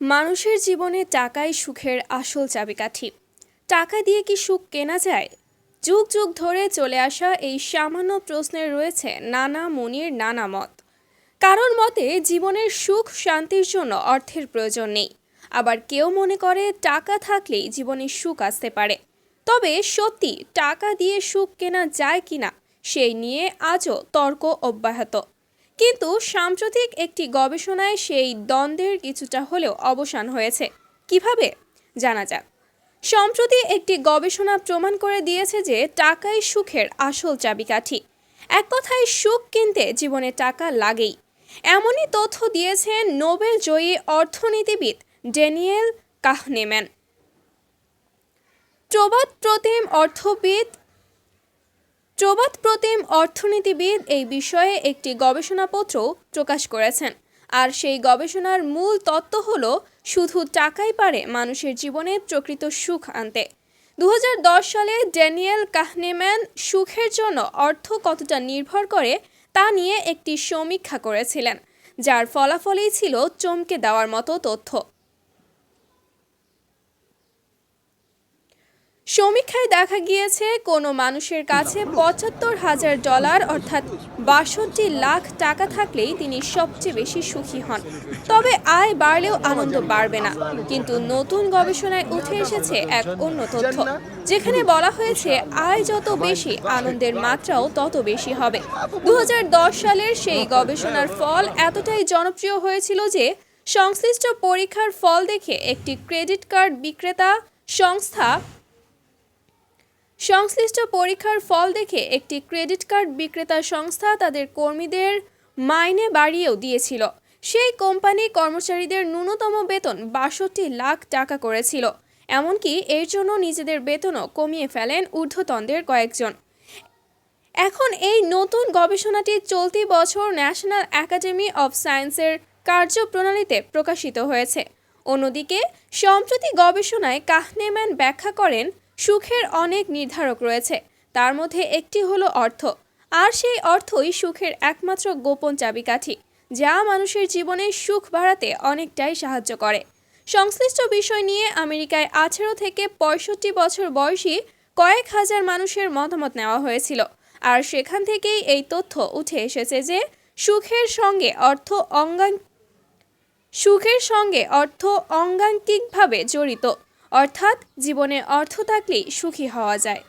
মানুষের জীবনে টাকাই সুখের আসল চাবিকাঠি। টাকা দিয়ে কি সুখ কেনা যায়? যুগ যুগ ধরে চলে আসা এই সামান্য প্রশ্নের রয়েছে নানা মুনির নানা মত। কারোর মতে জীবনের সুখ শান্তির জন্য অর্থের প্রয়োজন নেই, আবার কেউ মনে করে টাকা থাকলেই জীবনে সুখ আসতে পারে। তবে সত্যি টাকা দিয়ে সুখ কেনা যায় কিনা সেই নিয়ে আজও তর্ক অব্যাহত। কিন্তু সাম্প্রতিক একটি গবেষণায় সেই দ্বন্দ্বের কিছুটা হলেও অবসান হয়েছে। কিভাবে? জানা যাক। সম্প্রতি একটি গবেষণা প্রমাণ করে দিয়েছে যে টাকাই সুখের আসল চাবিকাঠি। এক কথায় সুখ কিনতে জীবনে টাকা লাগেই, এমনই তথ্য দিয়েছেন নোবেল জয়ী অর্থনীতিবিদ ড্যানিয়েল কাহনেম্যান। প্রবাদ প্রতিম অর্থনীতিবিদ এই বিষয়ে একটি গবেষণাপত্র প্রকাশ করেছেন। আর সেই গবেষণার মূল তত্ত্ব হলো শুধু টাকাই পারে মানুষের জীবনে প্রকৃত সুখ আনতে। 2010 সালে ড্যানিয়েল কাহনেম্যান সুখের জন্য অর্থ কতটা নির্ভর করে তা নিয়ে একটি সমীক্ষা করেছিলেন, যার ফলাফলই ছিল চমকে দেওয়ার মতো তথ্য। সমীক্ষায় দেখা গিয়েছে কোনো মানুষের কাছে $৭৫,০০০ অর্থাৎ ৬২ লাখ টাকা থাকলেই তিনি সবচেয়ে বেশি সুখী হন। তবে আয় বাড়লেও আনন্দ বাড়বে না। কিন্তু নতুন গবেষণায় উঠে এসেছে এক অন্য তথ্য, যেখানে বলা হয়েছে আয় যত বেশি আনন্দের মাত্রাও তত বেশি হবে। 2010 সালের সেই গবেষণার ফল এতটাই জনপ্রিয় হয়েছিল যে সংশ্লিষ্ট পরীক্ষার ফল দেখে একটি ক্রেডিট কার্ড বিক্রেতা সংস্থা তাদের কর্মীদের মাইনে বাড়িয়েও দিয়েছিল। সেই কোম্পানি কর্মচারীদের ন্যূনতম বেতন ৬২ লাখ টাকা করেছিল। এমনকি এর জন্য নিজেদের বেতনও কমিয়ে ফেলেন ঊর্ধ্বতনদের কয়েকজন। এখন এই নতুন গবেষণাটি চলতি বছর ন্যাশনাল একাডেমি অব সায়েন্সের কার্যপ্রণালীতে প্রকাশিত হয়েছে। অন্যদিকে সম্প্রতি গবেষণায় কাহনেম্যান ব্যাখ্যা করেন সুখের অনেক নির্ধারক রয়েছে, তার মধ্যে একটি হলো অর্থ। আর সেই অর্থই সুখের একমাত্র গোপন চাবিকাঠি, যা মানুষের জীবনে সুখ বাড়াতে অনেকটাই সাহায্য করে। সংশ্লিষ্ট বিষয় নিয়ে আমেরিকায় 18 থেকে 65 বছর বয়সী কয়েক হাজার মানুষের মতামত নেওয়া হয়েছিল। আর সেখান থেকেই এই তথ্য উঠে এসেছে যে সুখের সঙ্গে অর্থ অঙ্গাঙ্গিকভাবে জড়িত, অর্থাৎ জীবনে অর্থ থাকলেই সুখী হওয়া যায়।